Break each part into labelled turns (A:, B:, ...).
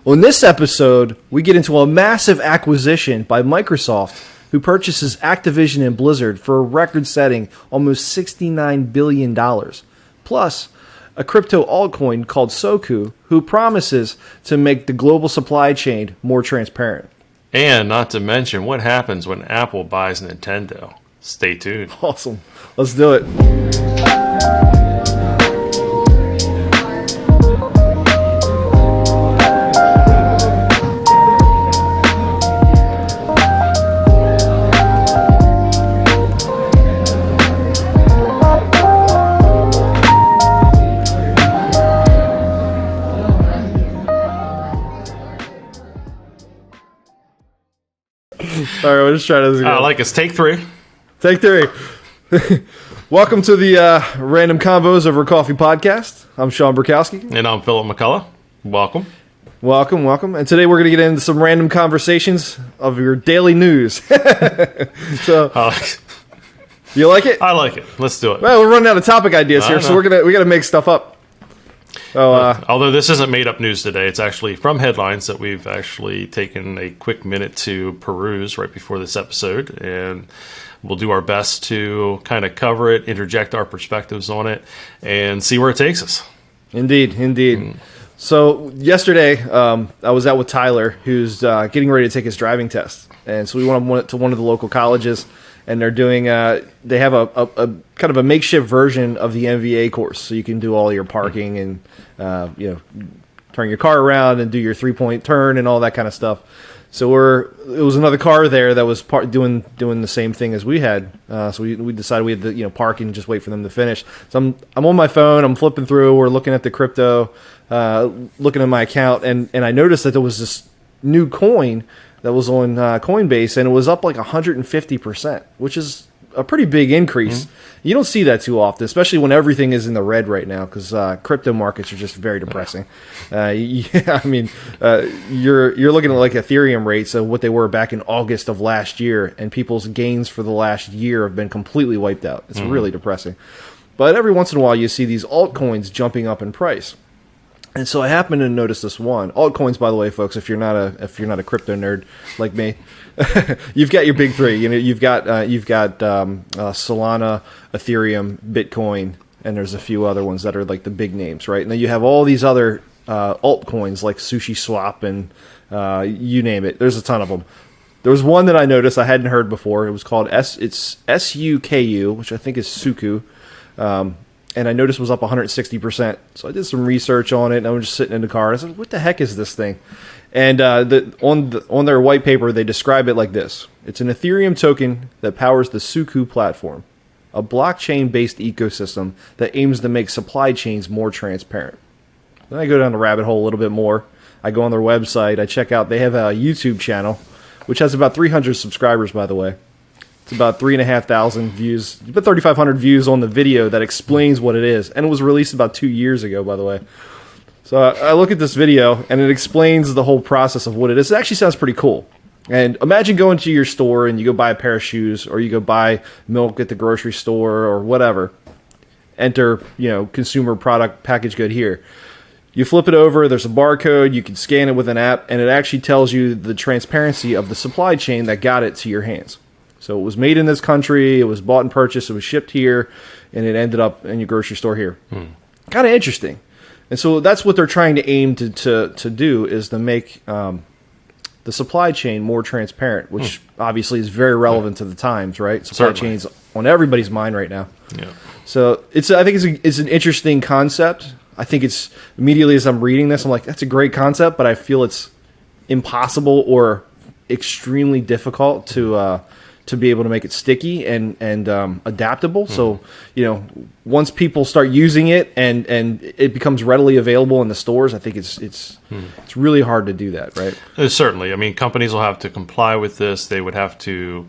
A: Well, in this episode, we get into a massive acquisition by Microsoft, who purchases Activision and Blizzard for a record-setting almost $69 billion. Plus, a crypto altcoin called Suku, who promises to make the global supply chain more transparent.
B: And not to mention what happens when Apple buys Nintendo. Stay tuned.
A: Awesome. Let's do it. All right, we'll just try this again.
B: I like it's take three.
A: Take three. Welcome to the Random Combos Over Coffee podcast. I'm Shaun Burkowski.
B: And I'm Philip McCullough. Welcome.
A: Welcome. And today we're going to get into some random conversations of your daily news. So, you like it?
B: I like it. Let's do it.
A: Well, we're running out of topic ideas here, so we got to make stuff up. So,
B: although this isn't made up news today, it's actually from headlines that we've actually taken a quick minute to peruse right before this episode, and we'll do our best to kind of cover it, interject our perspectives on it, and see where it takes us.
A: Indeed. So yesterday, I was out with Tyler, who's getting ready to take his driving test, and so we went to one of the local colleges, and they're doing. They have a kind of a makeshift version of the MVA course, so you can do all your parking and turn your car around and do your 3-point turn and all that kind of stuff. So it was another car there that was doing the same thing as we had. So we decided we had to park and just wait for them to finish. So I'm on my phone. I'm flipping through. We're looking at the crypto, looking at my account, and I noticed that there was this new coin that was on Coinbase, and it was up like 150%, which is a pretty big increase. Mm-hmm. You don't see that too often, especially when everything is in the red right now, because crypto markets are just very depressing. You're looking at like Ethereum rates of what they were back in August of last year, and people's gains for the last year have been completely wiped out. It's really depressing. But every once in a while, you see these altcoins jumping up in price. And so I happened to notice this one. Altcoins, by the way, folks, if you're not a crypto nerd like me, you've got your big three. You've got Solana, Ethereum, Bitcoin, and there's a few other ones that are like the big names, right? And then you have all these other altcoins like Sushi Swap and you name it. There's a ton of them. There was one that I noticed I hadn't heard before. It was called SUKU, which I think is Suku. And I noticed it was up 160%. So I did some research on it, and I was just sitting in the car. And I said, what the heck is this thing? And on their white paper, they describe it like this. It's an Ethereum token that powers the Suku platform, a blockchain-based ecosystem that aims to make supply chains more transparent. Then I go down the rabbit hole a little bit more. I go on their website. I check out. They have a YouTube channel, which has about 300 subscribers, by the way. It's about 3,500 views, about 3,500 views on the video that explains what it is. And it was released about 2 years ago, by the way. So I look at this video, and it explains the whole process of what it is. It actually sounds pretty cool. And imagine going to your store, and you go buy a pair of shoes, or you go buy milk at the grocery store, or whatever. Enter, consumer product package good here. You flip it over, there's a barcode, you can scan it with an app, and it actually tells you the transparency of the supply chain that got it to your hands. So it was made in this country, it was bought and purchased, it was shipped here, and it ended up in your grocery store here. Kind of interesting. And so that's what they're trying to aim to do, is to make the supply chain more transparent, which obviously is very relevant to the times, right? Supply chain's on everybody's mind right now. Yeah. So I think it's an interesting concept. I think it's, immediately as I'm reading this, I'm like, that's a great concept, but I feel it's impossible or extremely difficult to be able to make it sticky and adaptable. So, once people start using it and it becomes readily available in the stores, I think it's really hard to do that, right?
B: Certainly. I mean, companies will have to comply with this. They would have to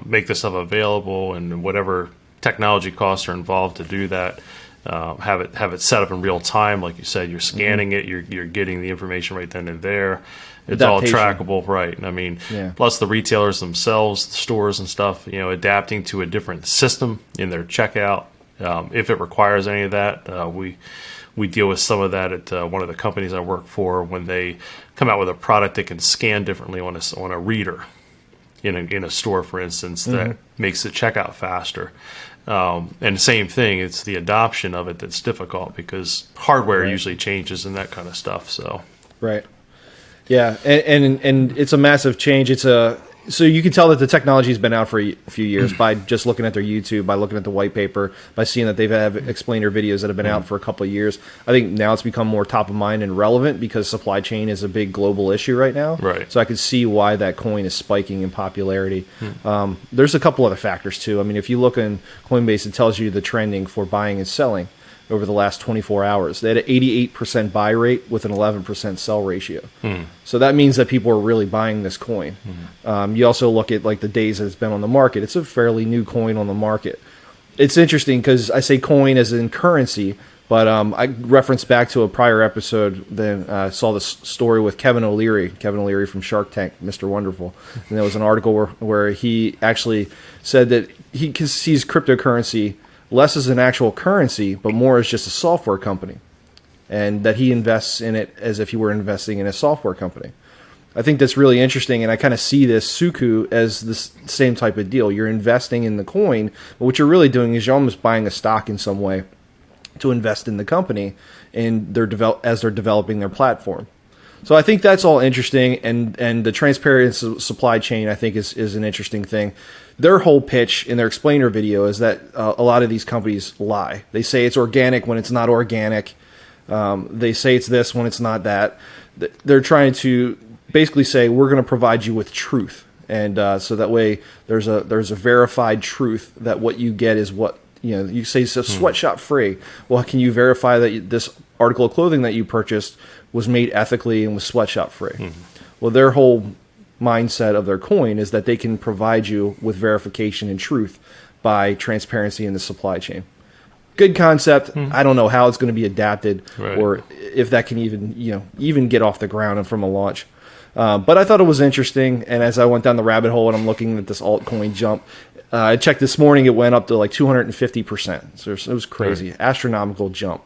B: make this stuff available, and whatever technology costs are involved to do that. Have it set up in real time, like you said. You're scanning it. You're getting the information right then and there. It's all trackable, right? I mean, plus the retailers themselves, the stores and stuff, adapting to a different system in their checkout. If it requires any of that, we we deal with some of that at one of the companies I work for when they come out with a product that can scan differently on a reader in a store, for instance, that makes the checkout faster. And same thing, it's the adoption of it that's difficult because hardware usually changes and that kind of stuff. So
A: right, yeah, and it's a massive change. So you can tell that the technology has been out for a few years by just looking at their YouTube, by looking at the white paper, by seeing that they've have explainer videos that have been out for a couple of years. I think now it's become more top of mind and relevant because supply chain is a big global issue right now.
B: Right.
A: So I could see why that coin is spiking in popularity. There's a couple other factors too. I mean, if you look in Coinbase, it tells you the trending for buying and selling over the last 24 hours. They had an 88% buy rate with an 11% sell ratio. So that means that people are really buying this coin. You also look at like the days that it's been on the market. It's a fairly new coin on the market. It's interesting because I say coin as in currency, but I referenced back to a prior episode. Then I saw this story with Kevin O'Leary from Shark Tank, Mr. Wonderful. And there was an article where he actually said that he sees cryptocurrency less as an actual currency, but more as just a software company, and that he invests in it as if he were investing in a software company. I think that's really interesting, and I kind of see this Suku as the same type of deal. You're investing in the coin, but what you're really doing is you're almost buying a stock in some way to invest in the company, and as they're developing their platform. So I think that's all interesting, and the transparent supply chain I think is an interesting thing. Their whole pitch in their explainer video is that a lot of these companies lie. They say it's organic when it's not organic. They say it's this when it's not that. They're trying to basically say we're going to provide you with truth, and so that way there's a verified truth that what you get is what you say it's a sweatshop free. Well, can you verify that this article of clothing that you purchased was made ethically and was sweatshop free? Well, their whole mindset of their coin is that they can provide you with verification and truth by transparency in the supply chain. Good concept. I don't know how it's going to be adapted or if that can even get off the ground and from a launch. But I thought it was interesting, and as I went down the rabbit hole and I'm looking at this altcoin jump, I checked this morning, it went up to like 250%. So it was crazy, astronomical jump,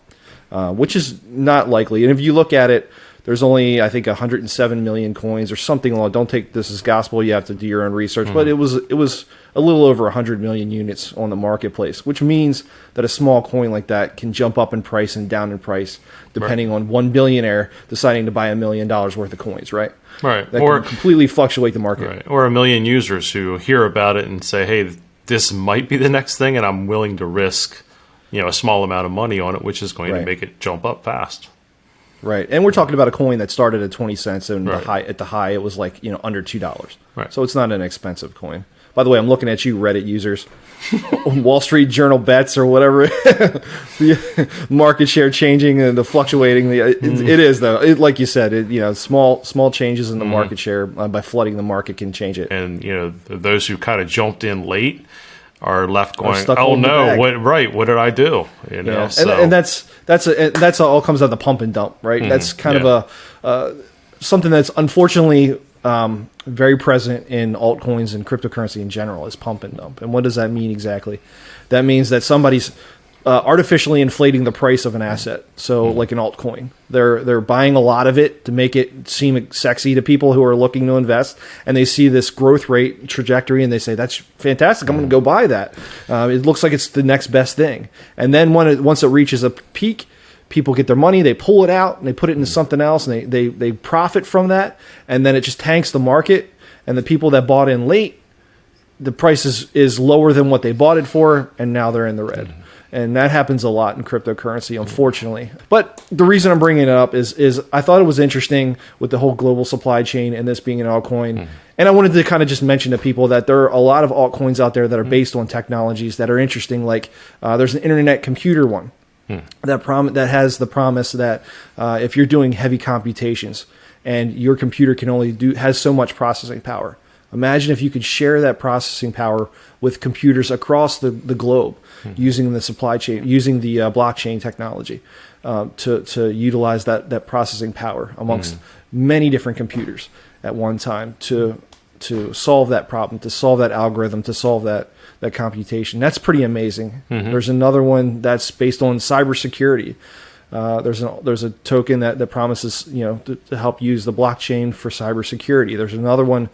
A: which is not likely. And if you look at it, there's only, I think, 107 million coins or something along. Don't take this as gospel. You have to do your own research. But it was a little over 100 million units on the marketplace, which means that a small coin like that can jump up in price and down in price depending on one billionaire deciding to buy $1 million worth of coins, right?
B: Right.
A: That can completely fluctuate the market.
B: Right. Or 1 million users who hear about it and say, hey, this might be the next thing, and I'm willing to risk a small amount of money on it, which is going to make it jump up fast.
A: Right, and we're talking about a coin that started at 20 cents, and at the high, it was like under $2.
B: Right.
A: So it's not an expensive coin. By the way, I'm looking at you, Reddit users, Wall Street Journal bets or whatever, the market share changing and the fluctuating. It is though, like you said, small changes in the market share by flooding the market can change it.
B: And those who kind of jumped in late are left going,
A: oh no,
B: what did I do? So.
A: And that's all comes out of the pump and dump, right? That's kind of something that's unfortunately very present in altcoins and cryptocurrency in general is pump and dump. And what does that mean exactly? That means that somebody's artificially inflating the price of an asset. So like an altcoin, they're buying a lot of it to make it seem sexy to people who are looking to invest, and they see this growth rate trajectory and they say, that's fantastic, I'm going to go buy that. It looks like it's the next best thing. And then once it reaches a peak, people get their money, they pull it out and they put it into something else, and they profit from that, and then it just tanks the market, and the people that bought in late, the price is lower than what they bought it for, and now they're in the red. And that happens a lot in cryptocurrency, unfortunately. But the reason I'm bringing it up is I thought it was interesting with the whole global supply chain and this being an altcoin. And I wanted to kind of just mention to people that there are a lot of altcoins out there that are based on technologies that are interesting. Like there's an internet computer one that has the promise that if you're doing heavy computations and your computer has so much processing power. Imagine if you could share that processing power with computers across the globe using the supply chain, using the blockchain technology to utilize that processing power amongst many different computers at one time to solve that problem, to solve that algorithm, to solve that computation. That's pretty amazing. There's another one that's based on cybersecurity. There's a token that promises to help use the blockchain for cybersecurity. There's another one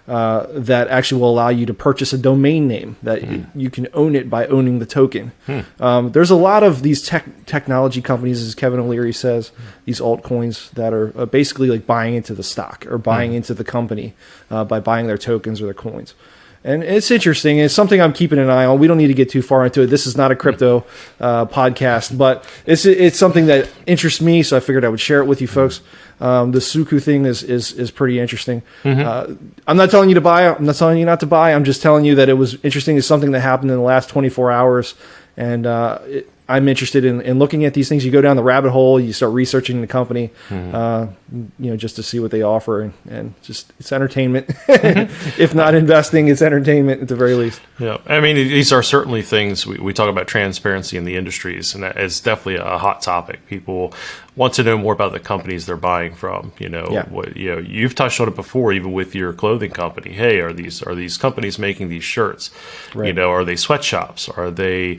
A: that actually will allow you to purchase a domain name that you can own it by owning the token. There's a lot of these technology companies, as Kevin O'Leary says, these altcoins that are basically like buying into the stock or buying into the company by buying their tokens or their coins. And it's interesting. It's something I'm keeping an eye on. We don't need to get too far into it. This is not a crypto podcast, but it's something that interests me, so I figured I would share it with you folks. The Suku thing is pretty interesting. I'm not telling you to buy. I'm not telling you not to buy. I'm just telling you that it was interesting. It's something that happened in the last 24 hours, and I'm interested in looking at these things. You go down the rabbit hole, you start researching the company, just to see what they offer, and just it's entertainment. If not investing, it's entertainment at the very least.
B: Yeah, I mean, these are certainly things we talk about transparency in the industries, and that is definitely a hot topic. People want to know more about the companies they're buying from. You've touched on it before, even with your clothing company. Hey, are these companies making these shirts?
A: Right.
B: Are they sweatshops? Are they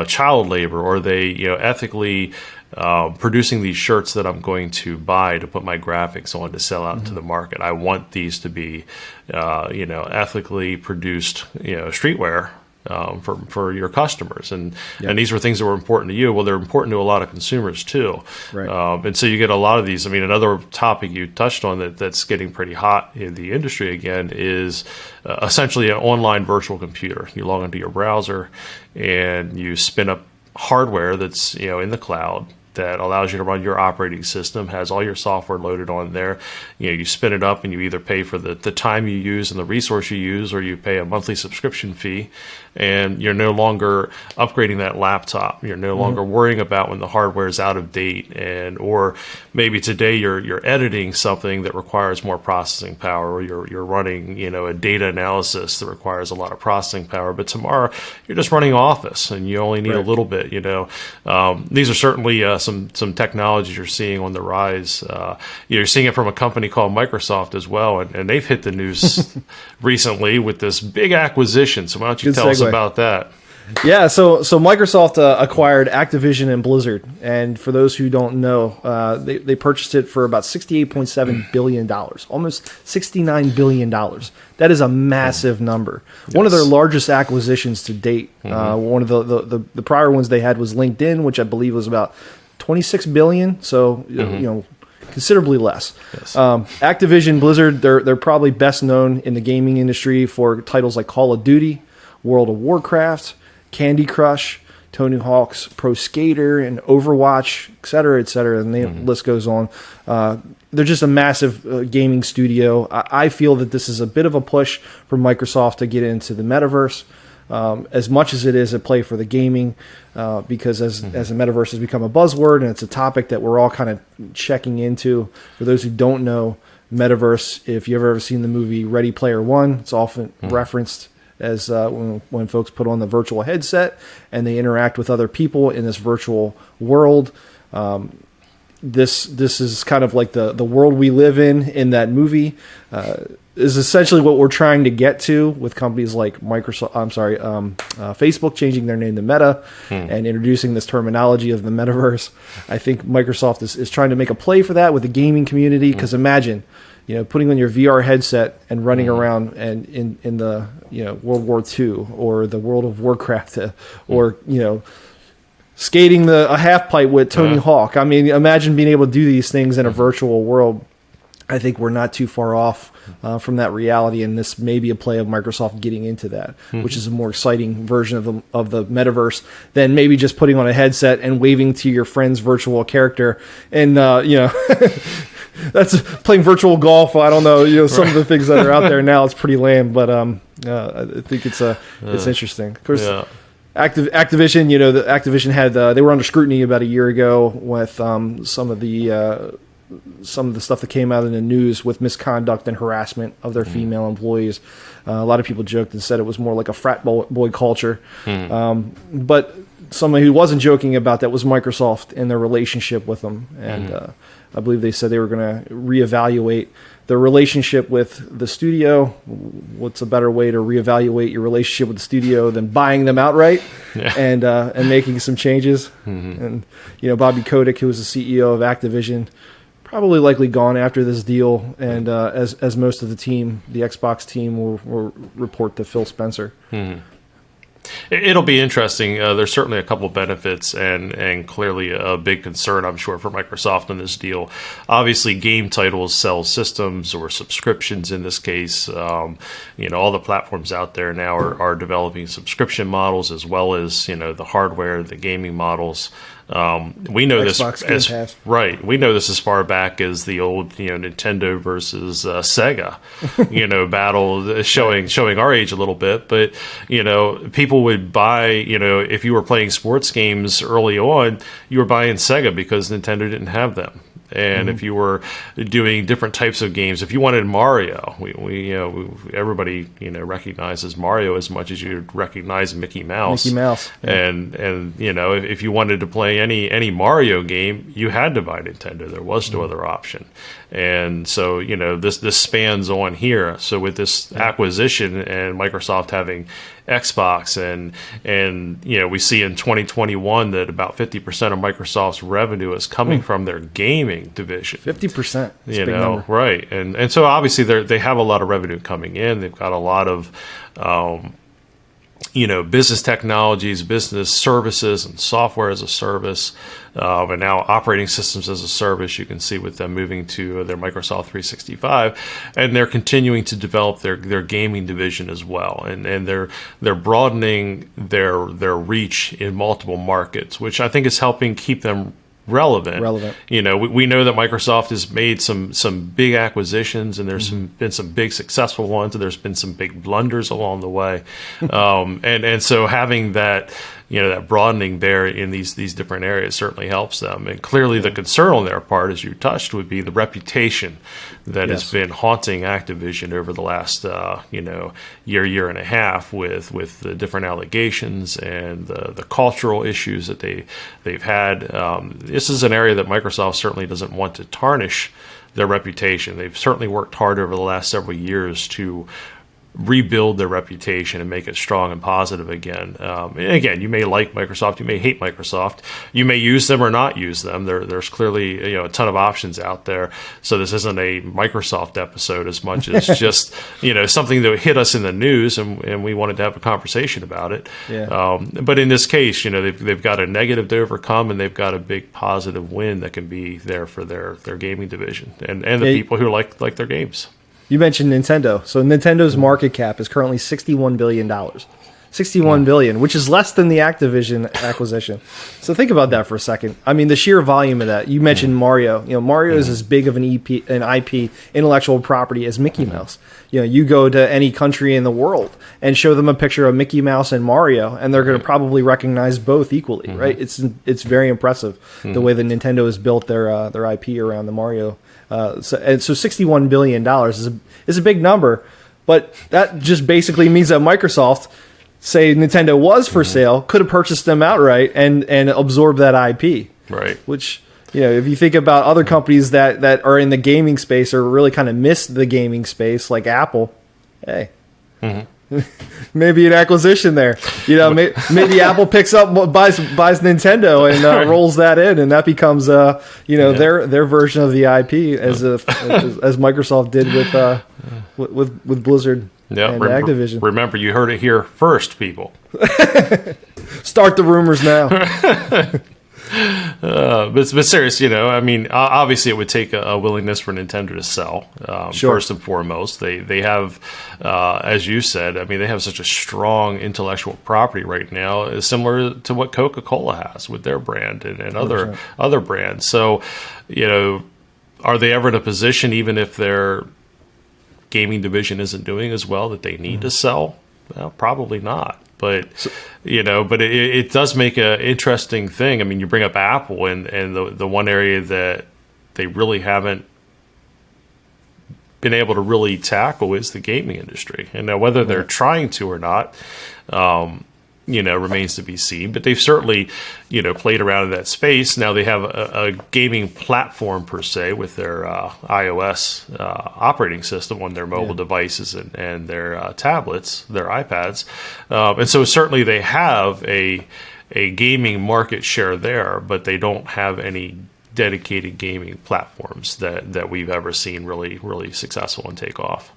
B: child labor? Are they ethically producing these shirts that I'm going to buy to put my graphics on to sell out to the market? I want these to be ethically produced streetwear for your customers, and these were things that were important to you. Well, they're important to a lot of consumers too,
A: right.
B: And so you get a lot of these. I mean, another topic you touched on that's getting pretty hot in the industry again is essentially an online virtual computer. You log into your browser and you spin up hardware that's in the cloud that allows you to run your operating system, has all your software loaded on there. You spin it up and you either pay for the time you use and the resource you use, or you pay a monthly subscription fee, and you're no longer upgrading that laptop. You're no longer worrying about when the hardware is out of date, or maybe today you're editing something that requires more processing power, or you're running a data analysis that requires a lot of processing power, but tomorrow you're just running Office and you only need a little bit. These are certainly some technologies you're seeing on the rise. You're seeing it from a company called Microsoft as well, and they've hit the news recently with this big acquisition. So why don't you tell us about that?
A: Yeah, so Microsoft acquired Activision and Blizzard, and for those who don't know, they purchased it for about $68.7 billion, almost $69 billion. That is a massive number. Yes. One of their largest acquisitions to date. One of the prior ones they had was LinkedIn, which I believe was about $26 billion. So considerably less.
B: Yes.
A: Activision Blizzard, they're probably best known in the gaming industry for titles like Call of Duty, World of Warcraft, Candy Crush, Tony Hawk's Pro Skater, and Overwatch, et cetera, and the list goes on. They're just a massive gaming studio. I feel that this is a bit of a push for Microsoft to get into the metaverse, as much as it is a play for the gaming, because as the metaverse has become a buzzword, and it's a topic that we're all kind of checking into. For those who don't know, metaverse, if you've ever seen the movie Ready Player One, it's often referenced as when folks put on the virtual headset and they interact with other people in this virtual world. This is kind of like the world we live in that movie. Is essentially what we're trying to get to with companies like Facebook changing their name to Meta and introducing this terminology of the metaverse. I think Microsoft is trying to make a play for that with the gaming community, because imagine putting on your VR headset and running around and in the World War II or the World of Warcraft, or skating a half pipe with Tony Hawk. I mean, imagine being able to do these things in a virtual world. I think we're not too far off from that reality, and this may be a play of Microsoft getting into that, which is a more exciting version of the metaverse than maybe just putting on a headset and waving to your friend's virtual character. And that's playing virtual golf. I don't know, some of the things that are out there now. It's pretty lame, but I think it's interesting. Of course. Yeah. Activision, Activision had they were under scrutiny about a year ago with some of the stuff that came out in the news with misconduct and harassment of their female employees. A lot of people joked and said it was more like a frat boy culture. But somebody who wasn't joking about that was Microsoft and their relationship with them. And I believe they said they were going to reevaluate the relationship with the studio. What's a better way to reevaluate your relationship with the studio than buying them outright and making some changes? And Bobby Kotick, who was the CEO of Activision, probably likely gone after this deal, and as most of the team, the Xbox team, will report to Phil Spencer.
B: It'll be interesting. There's certainly a couple of benefits and clearly a big concern, I'm sure, for Microsoft in this deal. Obviously, game titles sell systems or subscriptions in this case. All the platforms out there now are developing subscription models as well as, the hardware, the gaming models. We know
A: Xbox
B: right. We know this as far back as the old, Nintendo versus Sega, battle, showing our age a little bit. But people would buy, if you were playing sports games early on, you were buying Sega because Nintendo didn't have them. And if you were doing different types of games, if you wanted Mario, everybody recognizes Mario as much as you recognize Mickey Mouse.
A: Yeah.
B: And if you wanted to play any Mario game, you had to buy Nintendo. There was no other option. And so this spans on here. So with this acquisition and Microsoft having Xbox and we see in 2021 that about 50% of Microsoft's revenue is coming from their gaming division.
A: 50%. Big number.
B: Right. And so obviously they have a lot of revenue coming in. They've got a lot of business technologies, business services, and software as a service, and now operating systems as a service. You can see with them moving to their Microsoft 365, and they're continuing to develop their gaming division as well, and they're broadening their reach in multiple markets, which I think is helping keep them relevant. We know that Microsoft has made some big acquisitions, and there's been some big successful ones, and there's been some big blunders along the way. And so having that that broadening there in these different areas certainly helps them. And clearly the concern on their part, as you touched, would be the reputation that has been haunting Activision over the last year and a half with the different allegations and the cultural issues that they've had. This is an area that Microsoft certainly doesn't want to tarnish their reputation. They've certainly worked hard over the last several years to rebuild their reputation and make it strong and positive again. And again, you may like Microsoft, you may hate Microsoft, you may use them or not use them. There's clearly a ton of options out there. So this isn't a Microsoft episode as much as just something that hit us in the news, and we wanted to have a conversation about it. But in this case, they've got a negative to overcome, and they've got a big positive win that can be there for their gaming division and the people who like their games.
A: You mentioned Nintendo. So Nintendo's market cap is currently $61 billion. $61 billion, which is less than the Activision acquisition. So think about that for a second. I mean, the sheer volume of that. You mentioned Mario. Mario is as big of an IP, intellectual property, as Mickey Mouse. You go to any country in the world and show them a picture of Mickey Mouse and Mario, and they're going to probably recognize both equally, right? It's very impressive the way that Nintendo has built their IP around the Mario. So $61 billion is a big number, but that just basically means that Microsoft, say Nintendo was for sale, could have purchased them outright and absorbed that IP.
B: Right.
A: Which, if you think about other companies that are in the gaming space or really kind of miss the gaming space, like Apple, hey, maybe an acquisition there. Maybe Apple picks up, buys Nintendo and rolls that in, and that becomes their version of the IP as Microsoft did with Blizzard and Activision.
B: Remember, you heard it here first, people.
A: Start the rumors now.
B: But serious, obviously it would take a willingness for Nintendo to sell, first and foremost. They have, as you said, they have such a strong intellectual property right now, similar to what Coca-Cola has with their brand and other brands. So, are they ever in a position, even if their gaming division isn't doing as well, that they need to sell? Well, probably not. But it does make an interesting thing. You bring up Apple, and the one area that they really haven't been able to really tackle is the gaming industry. And now whether they're trying to or not, remains to be seen. But they've certainly, played around in that space. Now they have a gaming platform per se with their iOS operating system on their mobile devices and their tablets, their iPads, and so certainly they have a gaming market share there, but they don't have any dedicated gaming platforms that we've ever seen really successful and take off.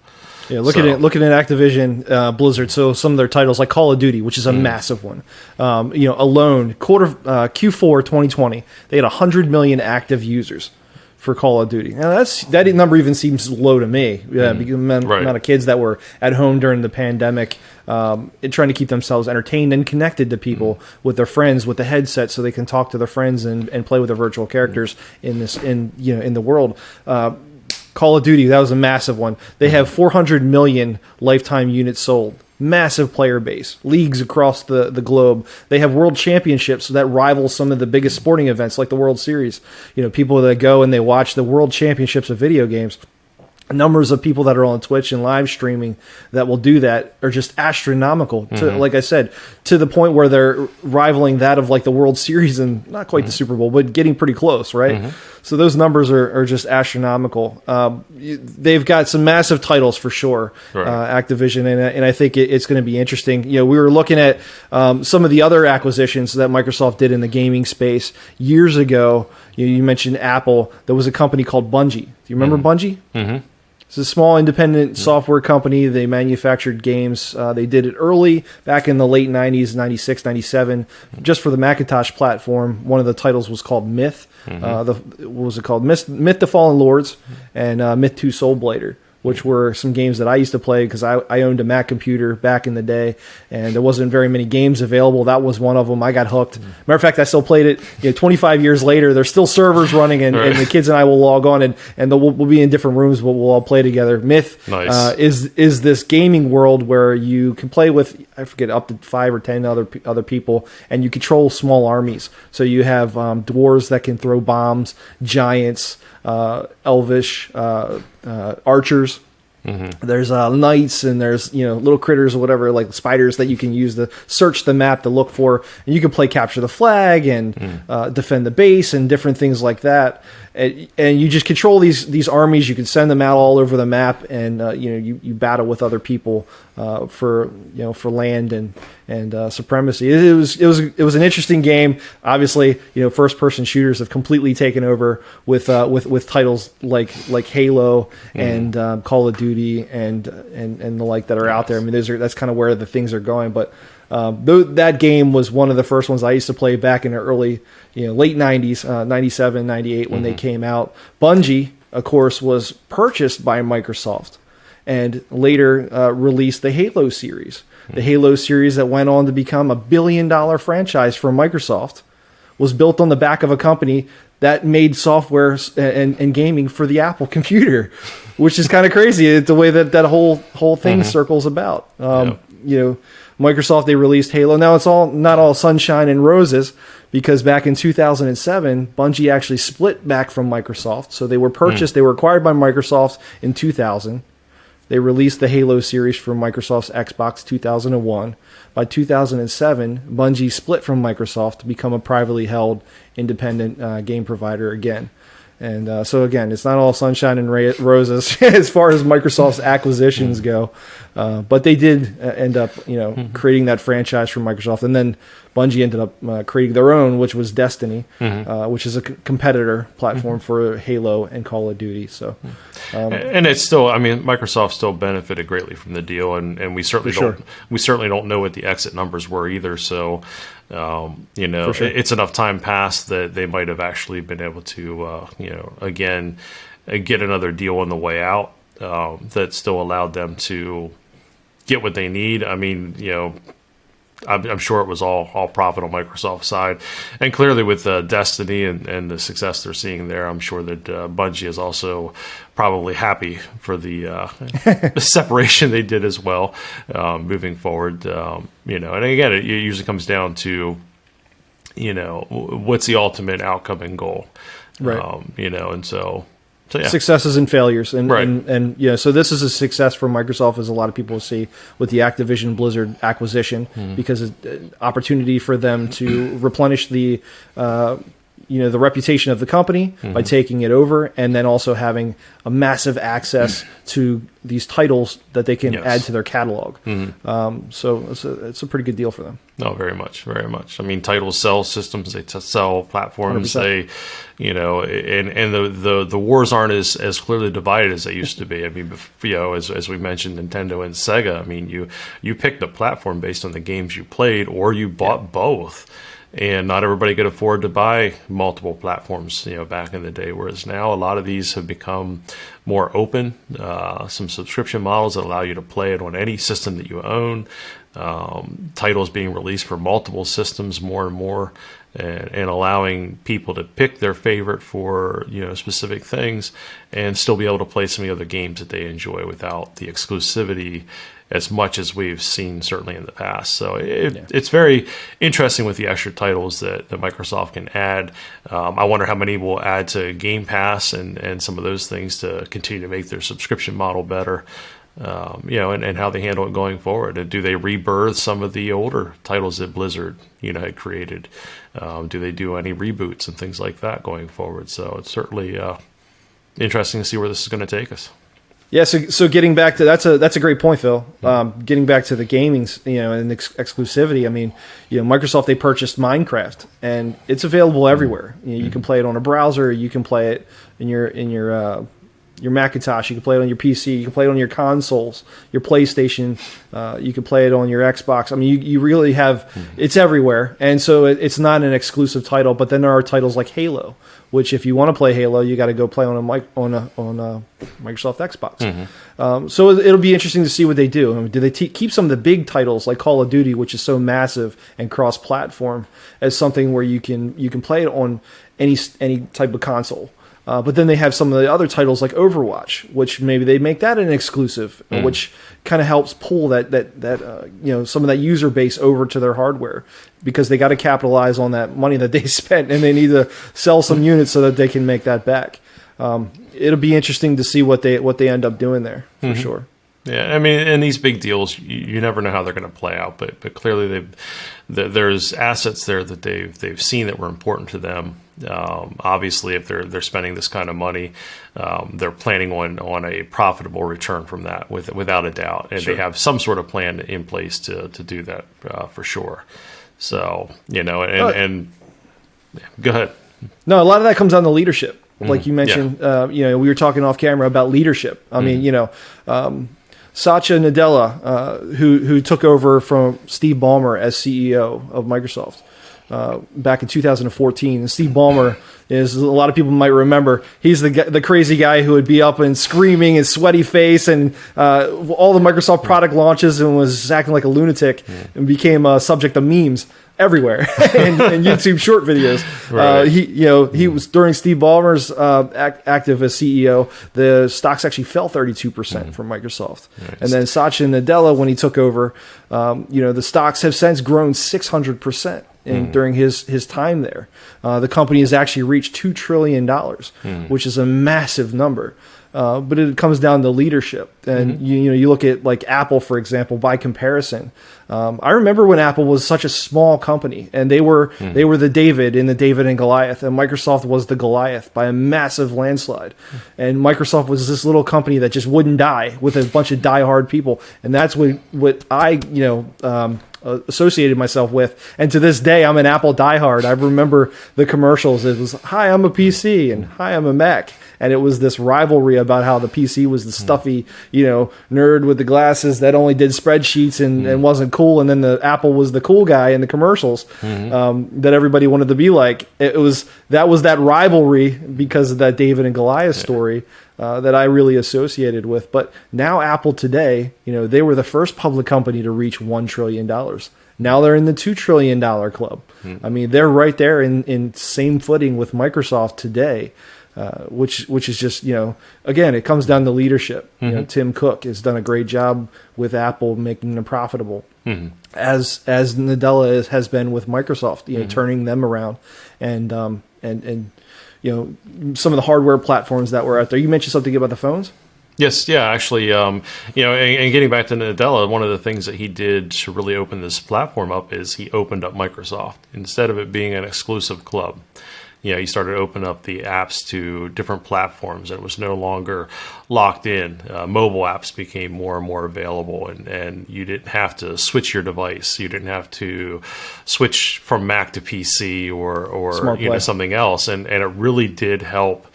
A: Yeah, looking at Activision Blizzard, so some of their titles like Call of Duty, which is a massive one. Alone, Q4 2020, they had 100 million active users for Call of Duty. Now that number even seems low to me. Yeah, because the amount of kids that were at home during the pandemic, trying to keep themselves entertained and connected to people with their friends with the headset, so they can talk to their friends and play with their virtual characters in the world. Call of Duty, that was a massive one. They have 400 million lifetime units sold. Massive player base. Leagues across the globe. They have world championships that rival some of the biggest sporting events like the World Series. People that go and they watch the world championships of video games. Numbers of people that are on Twitch and live streaming that will do that are just astronomical. Like I said, to the point where they're rivaling that of like the World Series and not quite the Super Bowl, but getting pretty close, right? So those numbers are just astronomical. They've got some massive titles for sure, Activision, and I think it's going to be interesting. We were looking at some of the other acquisitions that Microsoft did in the gaming space years ago. You mentioned Apple. There was a company called Bungie. Do you remember Bungie? It's a small independent software company. They manufactured games. They did it early, back in the late 90s, 96, 97, just for the Macintosh platform. One of the titles was called Myth. What was it called? Myth the Fallen Lords and Myth 2 Soul Blader, which were some games that I used to play because I owned a Mac computer back in the day, and there wasn't very many games available. That was one of them. I got hooked. Matter of fact, I still played it. 25 years later, there's still servers running, and the kids and I will log on, and we'll be in different rooms, but we'll all play together. Myth is this gaming world where you can play with, I forget, up to 5 or 10 other people, and you control small armies. So you have dwarves that can throw bombs, giants, elvish archers. There's knights, and there's little critters or whatever, like spiders that you can use to search the map to look for, and you can play capture the flag and defend the base and different things like that. And you just control these armies. You can send them out all over the map, and you battle with other people for land and supremacy. It was an interesting game. Obviously, first person shooters have completely taken over with titles like Halo and Call of Duty and the like that are out there. I mean, that's kind of where the things are going, but. That game was one of the first ones I used to play back in the early, late 90s, 97, 98 when they came out. Bungie, of course, was purchased by Microsoft and later released the Halo series. The Halo series that went on to become $1 billion franchise for Microsoft was built on the back of a company that made software and gaming for the Apple computer, which is kind of crazy. The way that whole thing circles about. Microsoft, they released Halo. Now it's not all sunshine and roses, because back in 2007, Bungie actually split back from Microsoft. So they were purchased, they were acquired by Microsoft in 2000. They released the Halo series for Microsoft's Xbox 2001. By 2007, Bungie split from Microsoft to become a privately held independent game provider again. And so again, it's not all sunshine and roses as far as Microsoft's acquisitions go, but they did end up, creating that franchise for Microsoft, and then Bungie ended up creating their own, which was Destiny, which is a competitor platform for Halo and Call of Duty. So,
B: and it's still, Microsoft still benefited greatly from the deal, and we certainly don't know what the exit numbers were either. So. It's enough time passed that they might have actually been able to, again, get another deal on the way out that still allowed them to get what they need. I'm sure it was all profit on Microsoft's side, and clearly with Destiny and the success they're seeing there, I'm sure that Bungie is also probably happy for the separation they did as well, moving forward. And again, it usually comes down to, what's the ultimate outcome and goal,
A: right?
B: And so. So, yeah.
A: successes and failures, and,
B: Right.
A: and you know, so this is a success for Microsoft, as a lot of people see with the Activision Blizzard acquisition, because it's an opportunity for them to replenish the the reputation of the company by taking it over, and then also having a massive access to these titles that they can add to their catalog. So it's a pretty good deal for them.
B: No, very much, very much. I mean, titles sell, systems they sell, platforms
A: 100%.
B: they, and the wars aren't as clearly divided as they used to be. I mean, as we mentioned, Nintendo and Sega. I mean, you picked a platform based on the games you played, or you bought both. And not everybody could afford to buy multiple platforms, back in the day. Whereas now, a lot of these have become more open. Some subscription models that allow you to play it on any system that you own. Titles being released for multiple systems more and more, and allowing people to pick their favorite for specific things, and still be able to play some of the other games that they enjoy without the exclusivity as much as we've seen certainly in the past. So it's very interesting with the extra titles that Microsoft can add. I wonder how many will add to Game Pass and some of those things to continue to make their subscription model better. And how they handle it going forward. And do they rebirth some of the older titles that Blizzard, had created? Do they do any reboots and things like that going forward? So it's certainly interesting to see where this is going to take us.
A: Yeah, so getting back to that's a great point, Phil. Getting back to the gaming, and exclusivity. I mean, Microsoft, they purchased Minecraft, and it's available everywhere. You can play it on a browser. You can play it in your Macintosh. You can play it on your PC. You can play it on your consoles, your PlayStation. You can play it on your Xbox. I mean, you really have it's everywhere, and so it's not an exclusive title. But then there are titles like Halo, which if you want to play Halo, you got to go play on a Microsoft Xbox. So it'll be interesting to see what they do. I mean, do they keep some of the big titles like Call of Duty, which is so massive and cross-platform, as something where you can play it on any type of console? But then they have some of the other titles like Overwatch, which maybe they make that an exclusive, which kind of helps pull that some of that user base over to their hardware, because they got to capitalize on that money that they spent, and they need to sell some units so that they can make that back. It'll be interesting to see what they end up doing there for sure.
B: Yeah, I mean, in these big deals, you never know how they're going to play out, but clearly there's assets there that they've seen that were important to them. Obviously, if they're spending this kind of money, they're planning on a profitable return from that, without a doubt, and they have some sort of plan in place to do that for sure. So and go ahead.
A: No, a lot of that comes down to leadership, like you mentioned. We were talking off camera about leadership. I mean, Satya Nadella, who took over from Steve Ballmer as CEO of Microsoft back in 2014. And Steve Ballmer is, a lot of people might remember, he's the crazy guy who would be up and screaming and sweaty face and all the Microsoft product launches, and was acting like a lunatic and became a subject of memes everywhere and YouTube short videos. Right. He was, during Steve Ballmer's active as CEO, the stocks actually fell 32% from Microsoft. Nice. And then Satya Nadella, when he took over, the stocks have since grown 600% during his time there. The company has actually reached $2 trillion, which is a massive number. But it comes down to leadership. And you look at like Apple, for example, by comparison. I remember when Apple was such a small company, and they were the David in the David and Goliath, and Microsoft was the Goliath by a massive landslide. And Microsoft was this little company that just wouldn't die, with a bunch of diehard people. And that's what I associated myself with. And to this day, I'm an Apple diehard. I remember the commercials. It was, "Hi, I'm a PC," and "Hi, I'm a Mac." And it was this rivalry about how the PC was the stuffy, nerd with the glasses that only did spreadsheets and wasn't cool. And then the Apple was the cool guy in the commercials that everybody wanted to be like. That was that rivalry, because of that David and Goliath story that I really associated with. But now Apple today, they were the first public company to reach $1 trillion. Now they're in the $2 trillion club. I mean, they're right there in same footing with Microsoft today. Which is just, again, it comes down to leadership. Tim Cook has done a great job with Apple, making them profitable, as Nadella has been with Microsoft, turning them around and some of the hardware platforms that were out there. You mentioned something about the phones.
B: Yes, yeah, actually, and getting back to Nadella, one of the things that he did to really open this platform up is he opened up Microsoft. Instead of it being an exclusive club, he started opening up the apps to different platforms, and it was no longer locked in. Mobile apps became more and more available, and you didn't have to switch your device. You didn't have to switch from Mac to PC or something else, and it really did help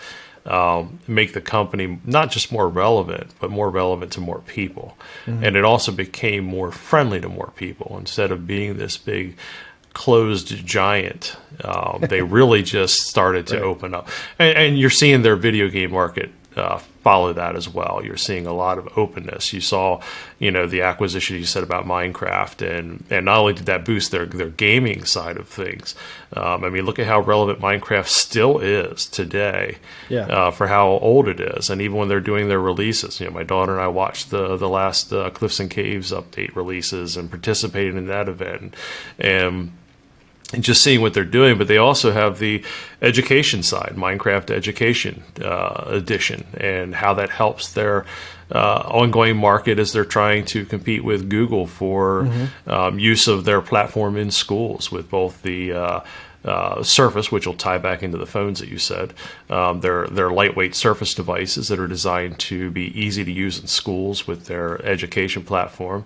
B: make the company not just more relevant, but more relevant to more people. And it also became more friendly to more people. Instead of being this big closed giant, they really just started to open up. And you're seeing their video game market follow that as well. You're seeing a lot of openness. You saw, the acquisition you said about Minecraft, and not only did that boost their gaming side of things. Look at how relevant Minecraft still is today, for how old it is, and even when they're doing their releases. My daughter and I watched the last Cliffs and Caves update releases and participated in that event, and just seeing what they're doing. But they also have the education side, Minecraft Education Edition, and how that helps their ongoing market as they're trying to compete with Google for use of their platform in schools, with both the Surface, which will tie back into the phones that you said. They're lightweight Surface devices that are designed to be easy to use in schools with their education platform,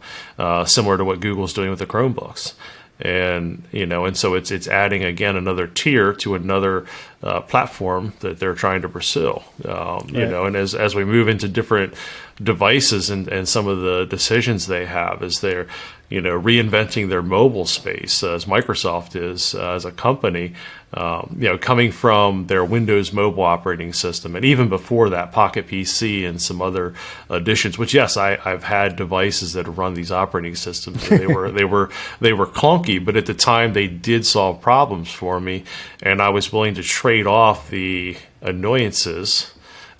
B: similar to what Google's doing with the Chromebooks. And so it's adding again another tier to another platform that they're trying to pursue. And as we move into different devices and some of the decisions they have, as they're reinventing their mobile space, as Microsoft is as a company, coming from their Windows mobile operating system, and even before that, Pocket PC and some other additions. Which, yes, I've had devices that have run these operating systems. And they were clunky, but at the time they did solve problems for me, and I was willing to trade off the annoyances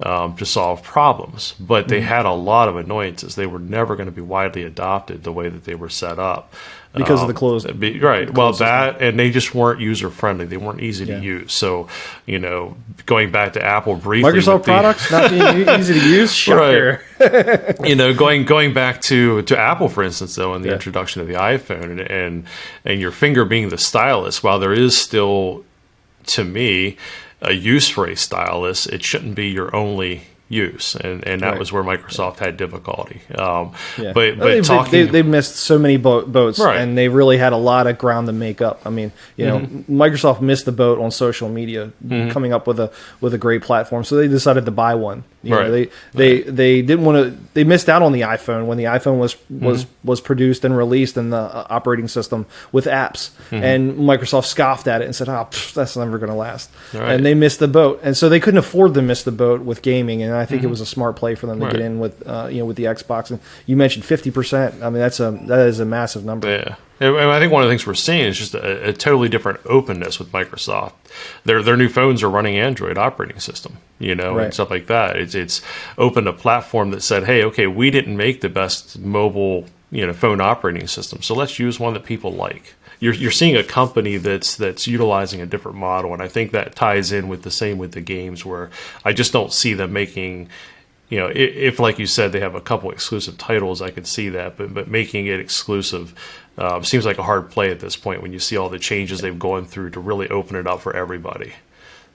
B: to solve problems. But they had a lot of annoyances. They were never going to be widely adopted the way that they were set up.
A: Because of the closed.
B: Right. Well, that, and they just weren't user friendly. They weren't easy to use. So, going back to Apple briefly.
A: Microsoft products not being easy to use? Sure.
B: Right. Going back to Apple, for instance, though, and the introduction of the iPhone and your finger being the stylus, while there is still, to me, a use for a stylus, it shouldn't be your only use, and that was where Microsoft had difficulty. But
A: they've missed so many boats, and they really had a lot of ground to make up. Microsoft missed the boat on social media, coming up with a great platform, so they decided to buy one. They didn't want to. They missed out on the iPhone when the iPhone was produced and released in the operating system with apps, and Microsoft scoffed at it and said, that's never going to last. And they missed the boat, and so they couldn't afford to miss the boat with gaming. And I think it was a smart play for them to get in with with the Xbox. And you mentioned 50%. That is a massive number.
B: Yeah. And I think one of the things we're seeing is just a totally different openness with Microsoft. Their new phones are running Android operating system, and stuff like that. It's opened a platform that said, hey, okay, we didn't make the best mobile phone operating system, so let's use one that people like. You're seeing a company that's utilizing a different model, and I think that ties in with the same with the games, where I just don't see them making. If like you said, they have a couple exclusive titles, I could see that, but making it exclusive seems like a hard play at this point when you see all the changes they've gone through to really open it up for everybody.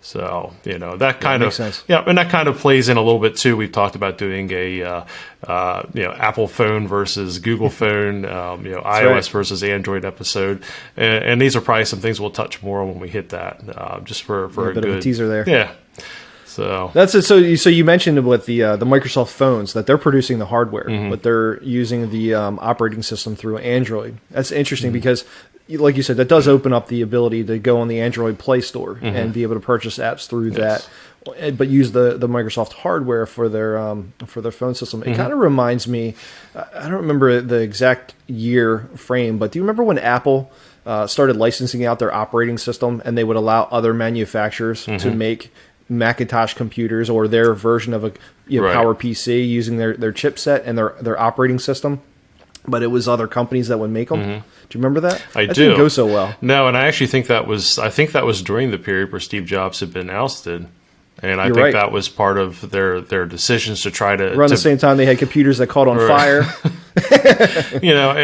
B: So that kind of sense. And that kind of plays in a little bit too. We've talked about doing a Apple phone versus Google phone, iOS versus Android episode, and these are probably some things we'll touch more on when we hit that. Just for a bit
A: of a teaser there.
B: Yeah. So
A: that's it. So you mentioned with the Microsoft phones that they're producing the hardware, but they're using the operating system through Android. That's interesting because, like you said, that does open up the ability to go on the Android Play Store and be able to purchase apps through that, but use the Microsoft hardware for their phone system. It kind of reminds me, I don't remember the exact year frame, but do you remember when Apple started licensing out their operating system and they would allow other manufacturers to make Macintosh computers or their version of a Power PC using their chipset and their operating system? but it was other companies that would make them. Do you remember that?
B: I do.
A: Didn't go so well.
B: No, and I actually think that was during the period where Steve Jobs had been ousted. And I think
A: right.
B: that was part of their decisions to try to...
A: Around the same time, they had computers that caught on fire.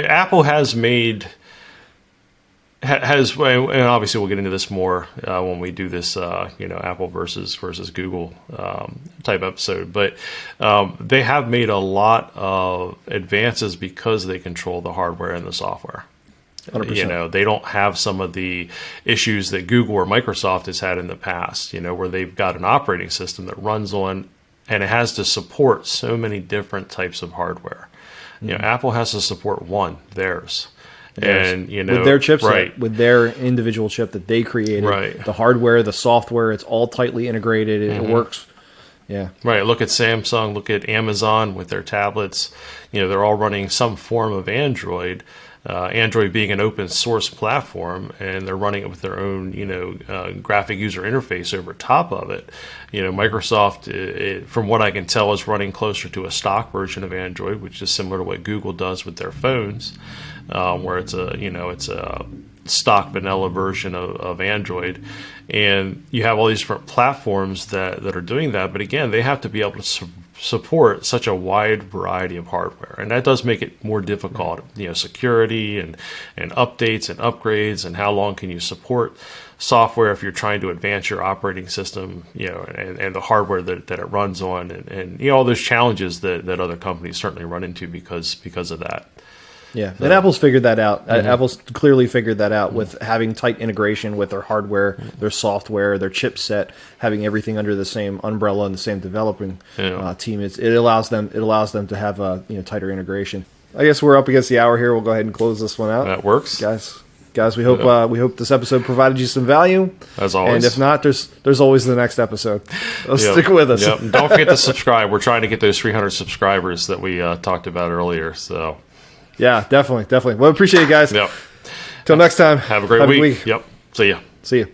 B: Apple has made... and obviously we'll get into this more when we do this, Apple versus Google type episode. But they have made a lot of advances because they control the hardware and the software.
A: 100%.
B: They don't have some of the issues that Google or Microsoft has had in the past, where they've got an operating system that runs on, and it has to support so many different types of hardware. Apple has to support theirs. And,
A: with their chipset,
B: right.
A: with their individual chip that they created,
B: right.
A: The hardware, the software, it's all tightly integrated. It works. Yeah.
B: Right. Look at Samsung, look at Amazon with their tablets. They're all running some form of Android. Android being an open source platform, and they're running it with their own, graphic user interface over top of it. Microsoft, from what I can tell, is running closer to a stock version of Android, which is similar to what Google does with their phones, where it's a stock vanilla version of Android. And you have all these different platforms that are doing that. But again, they have to be able to support such a wide variety of hardware, and that does make it more difficult. Security and updates and upgrades, and how long can you support software if you're trying to advance your operating system, and the hardware that it runs on, and all those challenges that other companies certainly run into because of that.
A: Yeah, and Apple's figured that out. Apple's clearly figured that out with having tight integration with their hardware, their software, their chipset, having everything under the same umbrella and the same developing team. It allows them to have a tighter integration. I guess we're up against the hour here. We'll go ahead and close this one out.
B: That works,
A: guys. We hope this episode provided you some value.
B: As always,
A: and if not, there's always the next episode. Stick with us.
B: Yep. Don't forget to subscribe. We're trying to get those 300 subscribers that we talked about earlier. So.
A: Yeah, definitely. Well, appreciate you guys.
B: Yep.
A: Till next time.
B: Have a great week. Yep. See ya.
A: See ya.